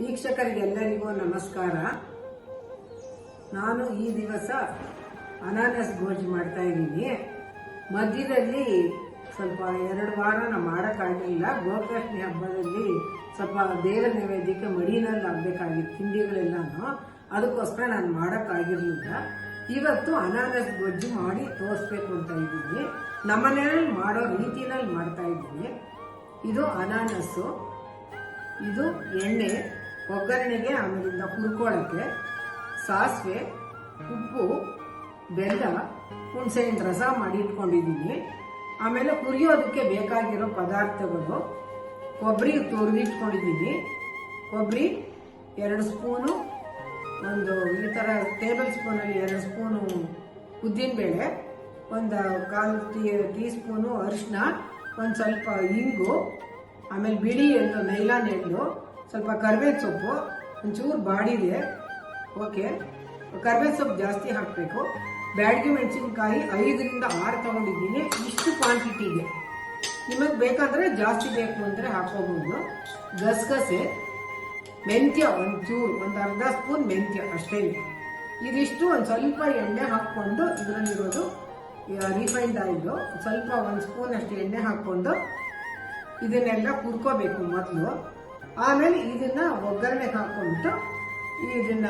ವೀಕ್ಷಕರಿಗೆಲ್ಲರಿಗೂ ನಮಸ್ಕಾರ. ನಾನು ಈ ದಿವಸ ಅನಾನಸ್ ಗೋಜಿ ಮಾಡ್ತಾ ಇದ್ದೀನಿ. ಮಧ್ಯದಲ್ಲಿ ಸ್ವಲ್ಪ 2 ವಾರ ನಾನು ಮಾಡೋಕ್ಕಾಗಲಿಲ್ಲ. ಗೋಕರ್ಣಿ ಹಬ್ಬದಲ್ಲಿ ಸ್ವಲ್ಪ ದೇವರ ನೈವೇದ್ಯಕ್ಕೆ ಮಡಿನಲ್ಲಿ ಆಗಬೇಕಾಗಿತ್ತು ತಿಂಡಿಗಳೆಲ್ಲನೂ, ಅದಕ್ಕೋಸ್ಕರ ನಾನು ಮಾಡೋಕ್ಕಾಗಿರಲಿಲ್ಲ. ಇವತ್ತು ಅನಾನಸ್ ಗೊಜ್ಜು ಮಾಡಿ ತೋರಿಸ್ಬೇಕು ಅಂತ ಇದ್ದೀನಿ. ನಮ್ಮನೆಯಲ್ಲಿ ಮಾಡೋ ರೀತಿನಲ್ಲಿ ಮಾಡ್ತಾ ಇದ್ದೀನಿ. ಇದು ಅನಾನಸ್ಸು, ಇದು ಎಣ್ಣೆ ಒಗ್ಗರಣೆಗೆ, ಆಮೇಲಿಂದ ಹುರ್ಕೊಳ್ಳೋಕ್ಕೆ ಸಾಸಿವೆ, ಉಪ್ಪು, ಬೆಲ್ಲ, ಹುಣಸೆಹಣ್ಣು ರಸ ಮಾಡಿ ಇಟ್ಕೊಂಡಿದ್ದೀನಿ. ಆಮೇಲೆ ಹುರಿಯೋದಕ್ಕೆ ಬೇಕಾಗಿರೋ ಪದಾರ್ಥಗಳು: ಕೊಬ್ಬರಿ ತುರಿದಿಟ್ಕೊಂಡಿದ್ದೀನಿ, ಕೊಬ್ಬರಿ 2 ಸ್ಪೂನು, ಒಂದು ಈ ಥರ ಟೇಬಲ್ ಸ್ಪೂನಲ್ಲಿ 2 ಸ್ಪೂನು ಉದ್ದಿನಬೇಳೆ, ಒಂದು 1/4 ಟೀ ಸ್ಪೂನು ಅರಿಶಿನ, ಒಂದು ಸ್ವಲ್ಪ ಇಂಗು, ಆಮೇಲೆ ಬಿಳಿ ಎಳ್ಳು, ನೈಲಾನ್ ಎಳ್ಳು, ಸ್ವಲ್ಪ ಕರಿಬೇವು ಸೊಪ್ಪು, ಒಂಚೂರು ಬಾಡಿದೆ. ಓಕೆ, ಕರಿಬೇವು ಸೊಪ್ಪು ಜಾಸ್ತಿ ಹಾಕಬೇಕು. ಬ್ಯಾಡಗಿ ಮೆಣಸಿನ್ಕಾಯಿ 5ರಿಂದ 6 ತಗೊಂಡಿದ್ದೀನಿ. ಇಷ್ಟು ಕ್ವಾಂಟಿಟಿಗೆ. ನಿಮಗೆ ಬೇಕಾದರೆ ಜಾಸ್ತಿ ಬೇಕು ಅಂದರೆ ಹಾಕೋಬಹುದು. ಗಸಗಸೆ, ಮೆಂತ್ಯ ಒಂಚೂರು, ಒಂದು ಅರ್ಧ ಸ್ಪೂನ್ ಮೆಂತ್ಯ ಅಷ್ಟೇ. ಇದಿಷ್ಟು ಒಂದು ಸ್ವಲ್ಪ ಎಣ್ಣೆ ಹಾಕ್ಕೊಂಡು, ಇದರಲ್ಲಿರೋದು ರಿಫೈನ್ಡ್ ಆಯಿಲು, ಸ್ವಲ್ಪ 1 ಸ್ಪೂನ್ ಅಷ್ಟು ಎಣ್ಣೆ ಹಾಕ್ಕೊಂಡು ಇದನ್ನೆಲ್ಲ ಹುರ್ಕೋಬೇಕು ಮೊದಲು. ಆಮೇಲೆ ಇದನ್ನ ಒಗ್ಗರಣೆಗೆ ಹಾಕ್ಕೊಂಡ್ಬಿಟ್ಟು ಇದನ್ನ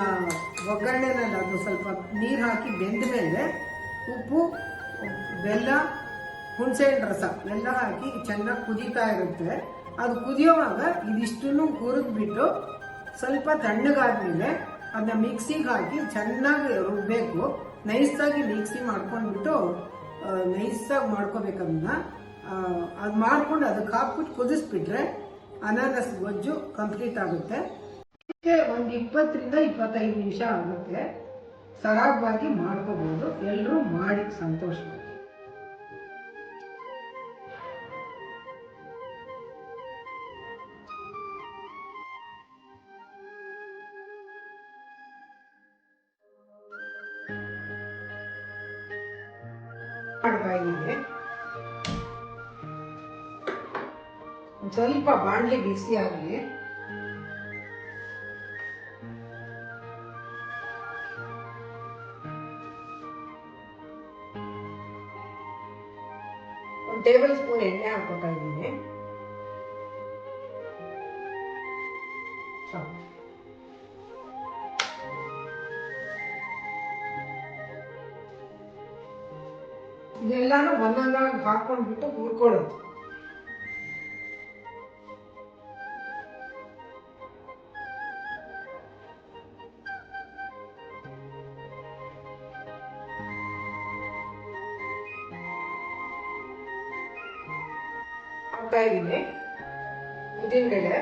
ಒಗ್ಗರಣೆನಲ್ಲಿ ಅದು ಸ್ವಲ್ಪ ನೀರು ಹಾಕಿ ಬೆಂದ ಮೇಲೆ ಉಪ್ಪು, ಬೆಲ್ಲ, ಹುಣಸೆಹಣ್ಣು ರಸ ಎಲ್ಲ ಹಾಕಿ ಚೆನ್ನಾಗಿ ಕುದೀತಾ ಇರುತ್ತೆ. ಅದು ಕುದಿಯೋವಾಗ ಇದಿಷ್ಟನ್ನು ಹುರಿದ್ಬಿಟ್ಟು ಸ್ವಲ್ಪ ತಣ್ಣಗಾದ್ಮೇಲೆ ಅದನ್ನ ಮಿಕ್ಸಿಗೆ ಹಾಕಿ ಚೆನ್ನಾಗಿ ರುಬ್ಬಬೇಕು. ನೈಸಾಗಿ ಮಿಕ್ಸಿ ಮಾಡ್ಕೊಂಡ್ಬಿಟ್ಟು ನೈಸಾಗಿ ಮಾಡ್ಕೋಬೇಕು. ಅದನ್ನ ಅದು ಮಾಡ್ಕೊಂಡು ಅದಕ್ಕೆ ಹಾಕ್ಬಿಟ್ಟು ಕುದಿಸ್ಬಿಟ್ರೆ ಅನಾನಸ್ ಗೊಜ್ಜು ಕಂಪ್ಲೀಟ್ ಆಗುತ್ತೆ. ಒಂದು 20ರಿಂದ 25 ನಿಮಿಷ ಆಗುತ್ತೆ. ಸರಾಗವಾಗಿ ಮಾಡ್ಕೋಬಹುದು. ಎಲ್ಲರೂ ಮಾಡಿ ಸಂತೋಷ. ಮಾಡ್ತಾ ಇದ್ದೀನಿ. ಸ್ವಲ್ಪ ಬಾಣಲೆ ಬಿಸಿ ಆಗಲಿ. ಒಂದು ಟೇಬಲ್ ಸ್ಪೂನ್ ಎಣ್ಣೆ ಹಾಕ್ಕೊತಾ ಇದ್ದೀನಿ. ಇದೆಲ್ಲಾನು ಒಂದೊಂದಾಗಿ ಹಾಕೊಂಡ್ಬಿಟ್ಟು ಹುರ್ಕೊಳ್ಳೋದು. ಹಾಕ್ತಾ ಇದ್ದೀನಿ ಉದ್ದಿನಬೇಳೆ,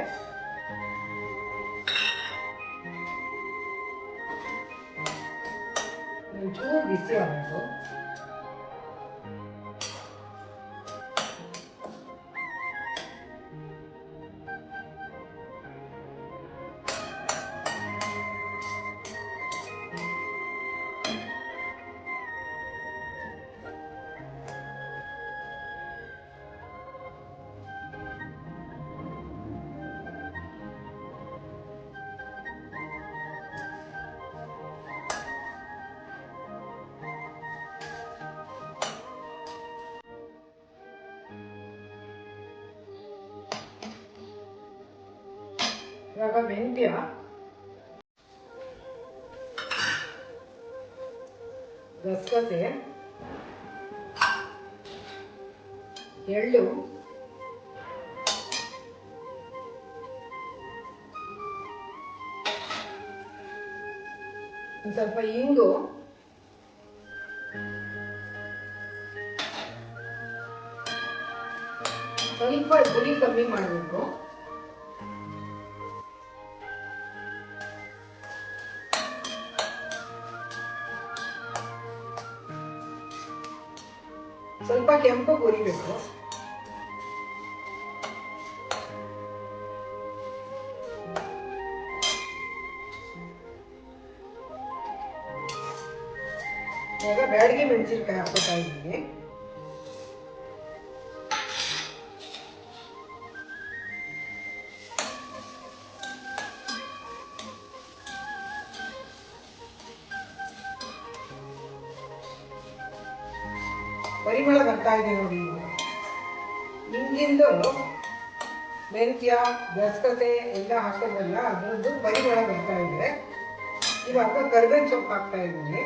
ಒಂಚೂರು ಬಿಸಿ ಆಗಬೇಕು. ಇವಾಗ ಮೆಂತ್ಯ, ಗಸಗಸೆ, ಎಳ್ಳು, ಒಂದು ಸ್ವಲ್ಪ ಇಂಗು, ಸ್ವಲ್ಪ ಹುಳಿ ಕಮ್ಮಿ ಮಾಡಬೇಕು. ಸ್ವಲ್ಪ ಕೆಂಪು ಹುರಿಬೇಕು. ಈಗ ಬ್ಯಾಡಗಿ ಮೆಣಸಿನಕಾಯಿ ಹಾಕ್ಕೊತಾ ಇದ್ದೀನಿ. ಪರಿಮಳ ಬರ್ತಾ ಇದೆ ನೋಡಿ. ಹಿಂಗಿಂದು ಮೆಂತ್ಯ ಗಸಗಸೆ ಎಲ್ಲ ಹಾಕೋದಲ್ಲ, ಅದರದ್ದು ಪರಿಮಳ ಬರ್ತಾ ಇದೆ. ಇವಾಗ ಕರಿಬೇವು ಸೊಪ್ಪು ಹಾಕ್ತಾ ಇದ್ದೀನಿ.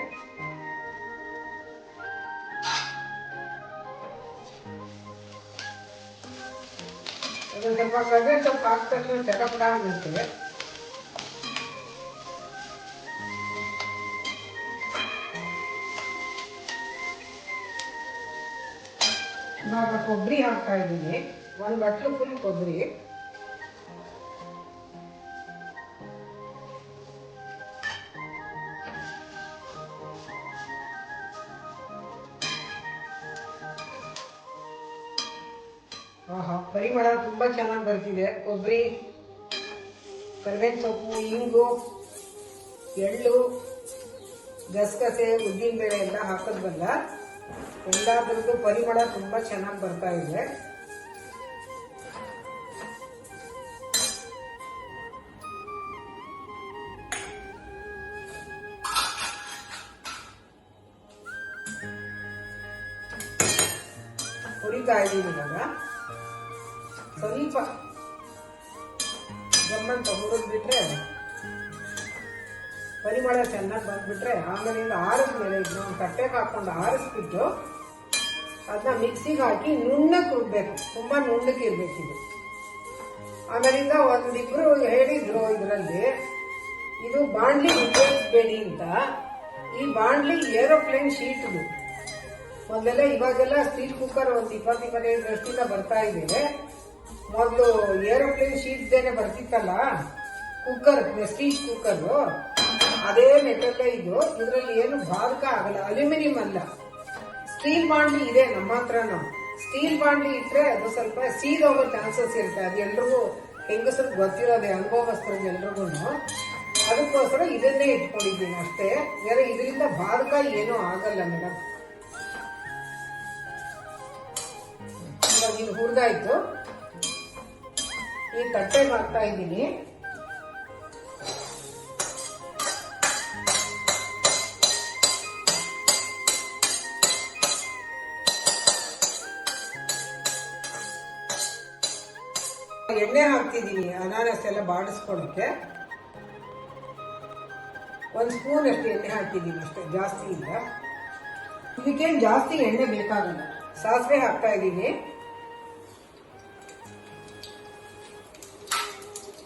ಅದೊಂದು ಸ್ವಲ್ಪ ಕರಿಬೇವು ಸೊಪ್ಪು ಹಾಕಿದ ತಕ್ಷಣ ಚಟಪಟ ಆಗುತ್ತೆ. ಇವಾಗ ಕೊಬ್ಬರಿ ಹಾಕ್ತಾ ಇದ್ದೀನಿ, ಒಂದು ಬಟ್ಲು ಫುಲ್ ಕೊಬ್ಬರಿ. ಪರಿಮಳ ತುಂಬ ಚೆನ್ನಾಗಿ ಬರ್ತಿದೆ. ಕೊಬ್ಬರಿ, ಕರಿಬೇವು ಸೊಪ್ಪು, ಇಂಗು, ಎಳ್ಳು, ಗಸಗಸೆ, ಉದ್ದಿನಬೇಳೆ ಎಲ್ಲ ಹಾಕೋದ್ವಲ್ಲ, ಎಲ್ಲದರದ್ದು ಪರಿಮಳ ತುಂಬ ಚೆನ್ನಾಗಿ ಬರ್ತಾ ಇದೆ. ಹುರಿತಾ ಇದ್ದೀನಿ. ಇವಾಗ ಸ್ವಲ್ಪ ಗಮ್ಮಂತ ಹುರಿದ್ಬಿಟ್ರೆ ಪರಿಮಳ ಚೆನ್ನಾಗಿ ಬಂದ್ಬಿಟ್ರೆ, ಆಮೇಲಿಂದ ಆರಿಸ್ಮೇಲೆ ಇದನ್ನ ತಟ್ಟೆಗೆ ಹಾಕೊಂಡು ಆರಿಸ್ಬಿಟ್ಟು ಅದನ್ನ ಮಿಕ್ಸಿಗೆ ಹಾಕಿ ನುಣ್ಣಕ್ಕೆ ರುಬ್ಬೇಕು. ತುಂಬ ನುಣ್ಣಕ್ಕೆ ಇರ್ಬೇಕು ಇದು. ಆಮೇಲಿಂದ ಒಂದಿಬ್ರು ಹೇಳಿದ್ರು ಇದರಲ್ಲಿ, ಇದು ಬಾಂಡ್ಲಿ ಉಪಯೋಗಿಸ್ಬೇಡಿ ಅಂತ. ಈ ಬಾಂಡ್ಲಿ ಏರೋಪ್ಲೇನ್ ಶೀಟ್ದು. ಮೊದಲೆಲ್ಲ ಇವಾಗೆಲ್ಲ ಸ್ಟೀಲ್ ಕುಕ್ಕರ್ ಒಂದು 20-25 ವರ್ಷದಿಂದ ಬರ್ತಾ ಇದೆ. ಮೊದಲು ಏರೋಪ್ಲೇನ್ ಶೀಟ್ದೇನೆ ಬರ್ತಿತ್ತಲ್ಲ ಕುಕ್ಕರ್, ಪ್ರೆಸ್ಟೀಜ್ ಕುಕ್ಕರು, ಅದೇ ಮೆಟಲ್ಲೇ ಇದು. ಇದರಲ್ಲಿ ಏನು ಬಾಧಕ ಆಗಲ್ಲ. ಅಲ್ಯೂಮಿನಿಯಂ ಅಲ್ಲ, ಸ್ಟೀಲ್ ಬಾಂಡ್ಲಿ ಇದೆ ನಮ್ಮ ಹತ್ರನೂ. ಸ್ಟೀಲ್ ಬಾಂಡ್ಲಿ ಇಟ್ಟರೆ ಅದು ಸ್ವಲ್ಪ ಸೀದೋಗೋ ಚಾನ್ಸಸ್ ಇರುತ್ತೆ. ಅದು ಎಲ್ರಿಗೂ ಹೆಂಗಸರಿಗೆ ಗೊತ್ತಿರೋದೆ, ಅನುಭವಸ್ಥರಿಗೆ ಎಲ್ರಿಗೂ. ಅದಕ್ಕೋಸ್ಕರ ಇದನ್ನೇ ಇಟ್ಕೊಂಡಿದ್ದೀನಿ ಅಷ್ಟೇ. ಬೇರೆ ಇದರಿಂದ ಬಾಧಕ ಏನೂ ಆಗಲ್ಲ ಮೇಡಮ್. ಇವಾಗ ಇದು ಹುರಿದಾಯ್ತು. ಈ ತಟ್ಟೆ ಮಾಡ್ತಾ ಇದ್ದೀನಿ. ಎಣ್ಣೆ ಹಾಕ್ತಿದ್ದೀನಿ ಅನಾನಸ್ ಎಲ್ಲ ಬಾಡಿಸ್ಕೊಳಕ್ಕೆ. 1 ಸ್ಪೂನ್ ಅಷ್ಟು ಎಣ್ಣೆ ಹಾಕಿದ್ದೀನಿ ಅಷ್ಟೇ, ಜಾಸ್ತಿ ಇಲ್ಲ. ಇದಕ್ಕೇನು ಜಾಸ್ತಿ ಎಣ್ಣೆ ಬೇಕಾಗಲ್ಲ. ಸಾಸಿವೆ ಹಾಕ್ತಾ ಇದ್ದೀನಿ.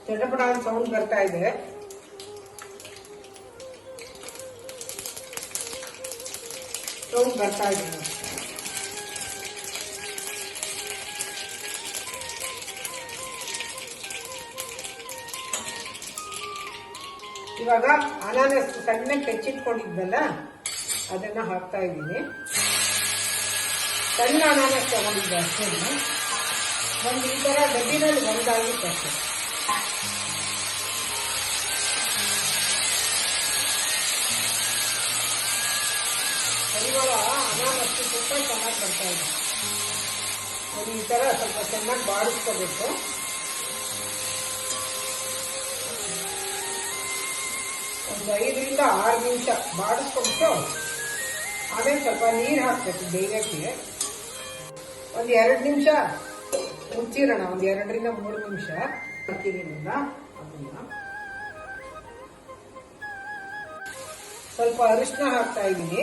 ಚಟಪಟ ಸೌಂಡ್ ಬರ್ತಾ ಇದೆ. ಸೌಂಡ್ ಬರ್ತಾ ಇದೆ. ಇವಾಗ ಅನಾನಸ್ ಸಣ್ಣಗೆ ಹೆಚ್ಚಿಟ್ಕೊಂಡಿದ್ವಲ್ಲ ಅದನ್ನ ಹಾಕ್ತಾ ಇದ್ದೀನಿ. ಸಣ್ಣ ಅನಾನಸ್ ತಗೊಂಡಿದ್ದೆ ಅಷ್ಟೇ. ಒಂದು ಈ ಥರ ಡಬ್ಬಿನಲ್ಲಿ ಒಂದಾಗಿತ್ತು ಅಷ್ಟೇ. ಪರಿಮಳ ಅನಾನಸ್ ತುಂಬ ಚೆನ್ನಾಗಿ ಬರ್ತಾ ಇದೆ. ಅದು ಈ ಥರ ಸ್ವಲ್ಪ ಚೆನ್ನಾಗಿ ಬಾಡಿಸ್ಕೋಬೇಕು. ಒಂದು 5-6 ನಿಮಿಷ ಬಾಡಿಸ್ಕೊಂಡ್ಬಿಟ್ಟು ಆಮೇಲೆ ಸ್ವಲ್ಪ ನೀರು ಹಾಕ್ಬೇಕು ಬೇಯಕ್ಕೆ. ಒಂದು 2 ನಿಮಿಷ ಮುಚ್ಚಿರೋಣ. ಒಂದು 2-3 ನಿಮಿಷ ಹಾಕ್ತೀನಿ. ಅದನ್ನ ಸ್ವಲ್ಪ ಅರಿಶಿನ ಹಾಕ್ತಾ ಇದ್ದೀನಿ.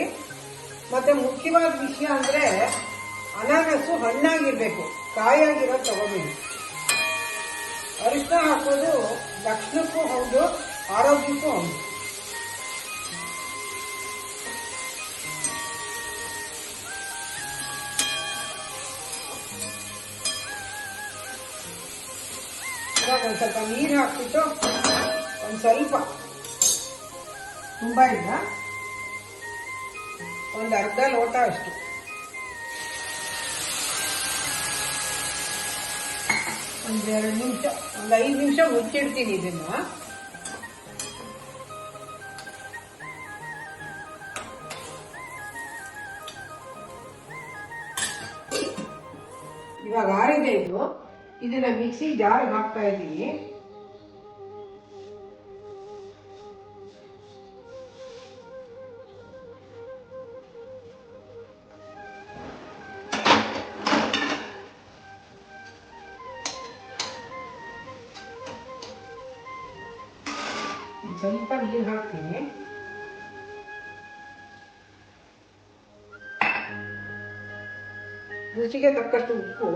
ಮತ್ತೆ ಮುಖ್ಯವಾದ ವಿಷಯ ಅಂದ್ರೆ ಅನಾನಸು ಹಣ್ಣಾಗಿರ್ಬೇಕು, ಕಾಯಾಗಿರೋದು ತಗೋಬೇಡಿ. ಅರಿಶಿನ ಹಾಕೋದು ಲಕ್ಷಣಕ್ಕೂ ಹೌದು, ಆರೋಗ್ಯಕ್ಕೂ ಹೌದು. ಇವಾಗ ಒಂದು ಸ್ವಲ್ಪ ನೀರು ಹಾಕ್ಬಿಟ್ಟು ಒಂದು ಸ್ವಲ್ಪ, ತುಂಬ ಇಲ್ಲ, ಒಂದು ಅರ್ಧ ಲೋಟ ಅಷ್ಟು ಒಂದು 2 ನಿಮಿಷ, ಒಂದು 5 ನಿಮಿಷ ಮುಚ್ಚಿಡ್ತೀನಿ ಇದನ್ನ. ಇವಾಗ ಆರಿದೆ ಇದು. ಇದನ್ನ ಮಿಕ್ಸಿ ಜಾರ್ಗೆ ಹಾಕ್ತಾ ಇದ್ದೀನಿ. ಸ್ವಲ್ಪ ನೀರು ಹಾಕ್ತೀನಿ. ರುಚಿಗೆ ತಕ್ಕಷ್ಟು ಉಪ್ಪು,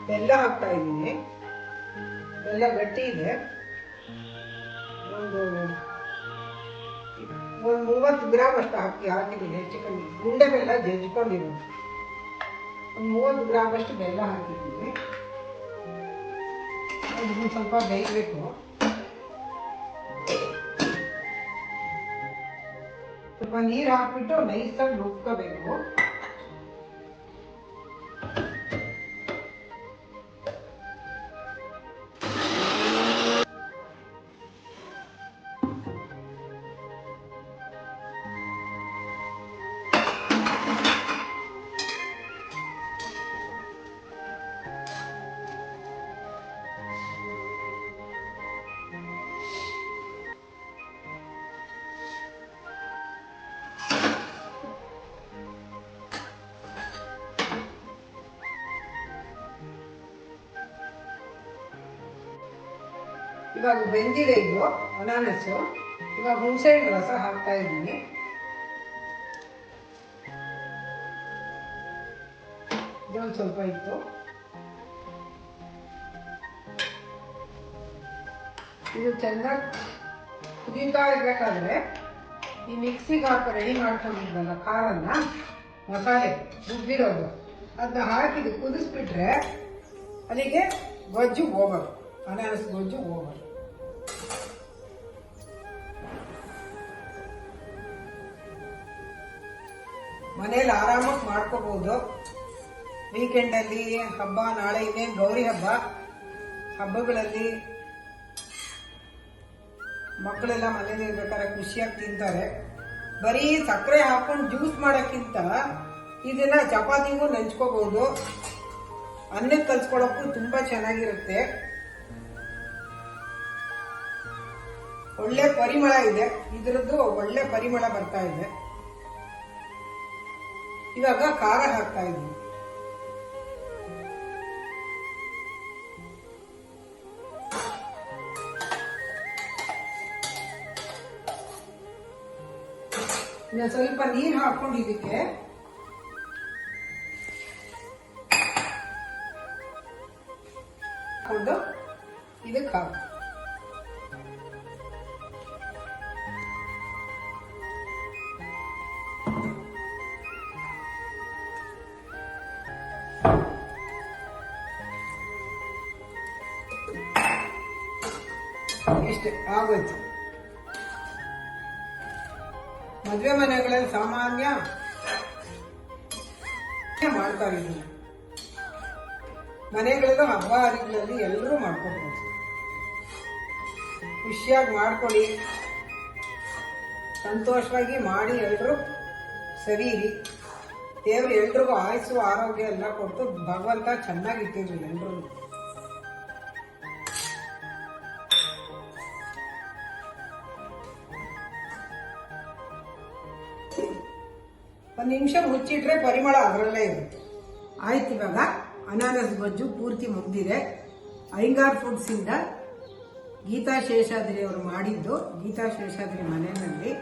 ಬೆಲ್ಲ ಹಾಕ್ತಾ ಇದ್ದೀನಿ. ಬೆಲ್ಲ ಗಟ್ಟಿ ಇದೆ, ಒಂದು 30 ಗ್ರಾಮ್ ಅಷ್ಟು ಹಾಕಿದ್ದೀನಿ. ಹೆಚ್ಚು ಕಮ್ಮಿ ಗುಂಡೆ ಬೆಲ್ಲ ಜಜ್ಕೊಂಡಿರೋದು. ಒಂದು 30 ಗ್ರಾಮ್ ಅಷ್ಟು ಬೆಲ್ಲ ಹಾಕಿದ್ದೀನಿ. ಅದನ್ನು ಸ್ವಲ್ಪ ಬೇಯಬೇಕು. ಸ್ವಲ್ಪ ನೀರು ಹಾಕ್ಬಿಟ್ಟು ನೈಸಾಗಿ ರುಬ್ಕೋಬೇಕು. ಇವಾಗ ಬೆಂದಿದೆ ಇದು ಅನಾನಸು. ಇವಾಗ ಹುಣಸೆಹಣ್ಣು ರಸ ಹಾಕ್ತಾ ಇದ್ದೀನಿ. ಇದೊಂದು ಸ್ವಲ್ಪ ಇತ್ತು. ಇದು ಚೆನ್ನಾಗಿ ಕುದೀತಾ ಇರಬೇಕಾದ್ರೆ ಈ ಮಿಕ್ಸಿಗೆ ರೆಡಿ ಮಾಡ್ಕೊಂಡಿದ್ದಲ್ಲ ಖಾರನ್ನ, ಮಸಾಲೆ ರುಬ್ಬಿರೋದು, ಅದನ್ನ ಹಾಕಿದ್ದು ಕುದಿಸ್ಬಿಟ್ರೆ ಅಲ್ಲಿಗೆ ಗೊಜ್ಜು ಓವರ್, ಅನಾನಸ್ ಗೊಜ್ಜು ಓವರ್. ಮನೇಲಿ ಆರಾಮಾಗಿ ಮಾಡ್ಕೋಬಹುದು. ವೀಕೆಂಡಲ್ಲಿ ಹಬ್ಬ, ನಾಳೆ ಇನ್ನೇನು ಗೌರಿ ಹಬ್ಬ, ಹಬ್ಬಗಳಲ್ಲಿ ಮಕ್ಕಳೆಲ್ಲ ಮನೇಲಿ ಇರ್ಬೇಕಾದ್ರೆ ಖುಷಿಯಾಗಿ ತಿಂತಾರೆ. ಬರೀ ಸಕ್ಕರೆ ಹಾಕೊಂಡು ಜ್ಯೂಸ್ ಮಾಡೋಕ್ಕಿಂತ ಇದನ್ನ ಚಪಾತಿಗೂ ನೆಂಚ್ಕೋಬಹುದು, ಅನ್ನಕ್ಕೆ ಕಲ್ಸ್ಕೊಳ್ಳೋಕ್ಕೂ ತುಂಬಾ ಚೆನ್ನಾಗಿರುತ್ತೆ. ಒಳ್ಳೆ ಪರಿಮಳ ಇದೆ, ಇದರದ್ದು ಒಳ್ಳೆ ಪರಿಮಳ ಬರ್ತಾ ಇದೆ. ಇವಾಗ ಖಾರ ಹಾಕ್ತಾ ಇದ್ದೀನಿ. ಇನ್ನು ಸ್ವಲ್ಪ ನೀರು ಹಾಕೊಂಡು ಇದಕ್ಕೆ ಹಾಕೊಂಡು ಇದಕ್ಕೆ ಹಾಕಿ ಇಷ್ಟೇ ಆಗೋಯ್ತು. ಮದುವೆ ಮನೆಗಳಲ್ಲಿ ಸಾಮಾನ್ಯ ಮಾಡ್ತಾರೆ. ಮನೆಗಳಲ್ಲೂ ಹಬ್ಬ ಹರಿಗಳಲ್ಲಿ ಎಲ್ಲರೂ ಮಾಡ್ಕೊಳ್ಬೋದು. ಖುಷಿಯಾಗಿ ಮಾಡ್ಕೊಳ್ಳಿ, ಸಂತೋಷವಾಗಿ ಮಾಡಿ, ಎಲ್ಲರೂ ಸರಿಯಿರಿ. ದೇವ್ರು ಎಲ್ರಿಗೂ ಆಯುಸ್ಸು ಆರೋಗ್ಯ ಎಲ್ಲ ಕೊಟ್ಟು ಭಗವಂತ ಚೆನ್ನಾಗಿಟ್ಟಿರ್ಲಿ ಎಲ್ರಿಗೂ. ಒಂದು ನಿಮಿಷ ಮುಚ್ಚಿಟ್ರೆ ಪರಿಮಳ ಅದರಲ್ಲೇ ಇರುತ್ತೆ. ಆಯ್ತು, ಇವಾಗ ಅನಾನಸ್ ಗೊಜ್ಜು ಪೂರ್ತಿ ಮುಗ್ದಿದೆ. ಅಯ್ಯಂಗಾರ್ ಫುಡ್ಸ್ ಇಂದ ಗೀತಾ ಶೇಷಾದ್ರಿ ಅವರು ಮಾಡಿದ್ದು, ಗೀತಾ ಶೇಷಾದ್ರಿ ಮನೆಯಲ್ಲಿ.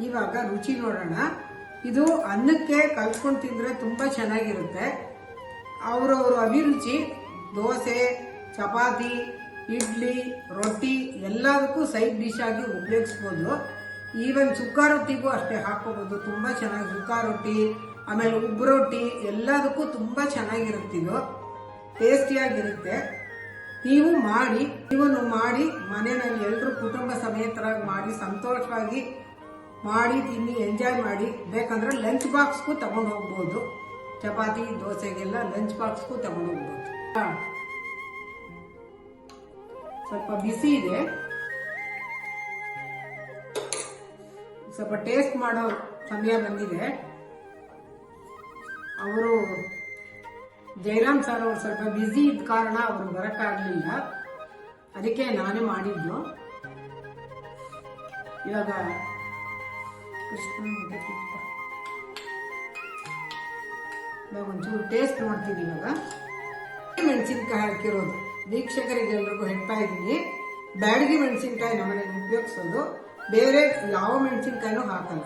ಇವಾಗ ರುಚಿ ನೋಡೋಣ. ಇದು ಅನ್ನಕ್ಕೆ ಕಲ್ಸ್ಕೊಂಡು ತಿಂದ್ರೆ ತುಂಬಾ ಚೆನ್ನಾಗಿರುತ್ತೆ. ಅವರವರು ಅಭಿರುಚಿ. ದೋಸೆ, ಚಪಾತಿ, ಇಡ್ಲಿ, ರೊಟ್ಟಿ ಎಲ್ಲದಕ್ಕೂ ಸೈಡ್ ಡಿಶ್ ಆಗಿ ಉಪಯೋಗಿಸ್ಬೋದು. ಈವನ್ ಸುಕ್ಕ ರೊಟ್ಟಿಗೂ ಅಷ್ಟೇ ಹಾಕೋಬಹುದು, ತುಂಬಾ ಚೆನ್ನಾಗಿ. ಸುಕ್ಕ ರೊಟ್ಟಿ, ಆಮೇಲೆ ಉಬ್ಬು ರೊಟ್ಟಿ ಎಲ್ಲದಕ್ಕೂ ತುಂಬಾ ಚೆನ್ನಾಗಿರುತ್ತಿದ್ದು, ಟೇಸ್ಟಿಯಾಗಿರುತ್ತೆ. ನೀವು ಮಾಡಿ ಮನೆಯಲ್ಲಿ ಎಲ್ಲರೂ ಕುಟುಂಬ ಸಮೇತರಾಗಿ ಮಾಡಿ ಸಂತೋಷವಾಗಿ ಮಾಡಿ ತಿನ್ನಿ, ಎಂಜಾಯ್ ಮಾಡಿ. ಬೇಕಂದ್ರೆ ಲಂಚ್ ಬಾಕ್ಸ್ಗೂ ತಗೊಂಡು ಹೋಗ್ಬೋದು. ಚಪಾತಿ ದೋಸೆಗೆಲ್ಲ ಲಂಚ್ ಬಾಕ್ಸ್ಗೂ ತಗೊಂಡು ಹೋಗ್ಬೋದು. ಸ್ವಲ್ಪ ಬಿಸಿ ಇದೆ, ಸ್ವಲ್ಪ ಟೇಸ್ಟ್ ಮಾಡೋ ಸಮಯ ಬಂದಿದೆ. ಅವರು ಜಯರಾಮ್ ಸರ್ ಅವರು ಸ್ವಲ್ಪ ಬ್ಯುಸಿ ಇದ್ದ ಕಾರಣ ಅವರು ಬರಕ್ಕಾಗಲಿಲ್ಲ, ಅದಕ್ಕೆ ನಾನೇ ಮಾಡಿದ್ದು. ಇವಾಗ ಒಂಚೂರು ಟೇಸ್ಟ್ ನೋಡ್ತೀನಿ. ಇವಾಗ ಮೆಣಸಿನ್ಕಾಯಿ ಹಾಕಿರೋದು ವೀಕ್ಷಕರಿಗೆಲ್ರಿಗೂ ಹೇಳ್ತಾ ಇದ್ದೀನಿ, ಬ್ಯಾಡಗಿ ಮೆಣಸಿನ್ಕಾಯಿ ನಮ್ಮನೇಲಿ ಉಪಯೋಗಿಸೋದು, ಬೇರೆ ಯಾವ ಮೆಣಸಿನ್ಕಾಯಿನೂ ಹಾಕಲ್ಲ.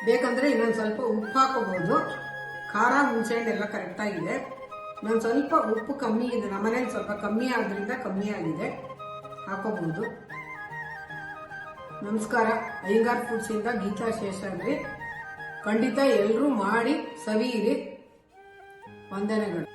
ಬೇಕಂದ್ರೆ ಇನ್ನೊಂದು ಸ್ವಲ್ಪ ಉಪ್ಪು ಹಾಕೋಬಹುದು. ಖಾರ ಹುಣಸೆಹಣ್ಣು ಎಲ್ಲ ಕರೆಕ್ಟಾಗಿದೆ. ಇನ್ನೊಂದು ಸ್ವಲ್ಪ ಉಪ್ಪು ಕಮ್ಮಿ ಇದೆ, ನಮ್ಮನೇಲಿ ಸ್ವಲ್ಪ ಕಮ್ಮಿ ಆದ್ರಿಂದ ಕಮ್ಮಿ ಆಗಿದೆ, ಹಾಕೋಬಹುದು. ನಮಸ್ಕಾರ, ಅಯ್ಯಂಗಾರ್ ಫುಡ್ಸ್ ಇಂದ ಗೀತಾ ಶೇಷಾದ್ರಿ. ಖಂಡಿತ ಎಲ್ಲರೂ ಮಾಡಿ ಸವಿಯಿರಿ. ವಂದನೆಗಳು.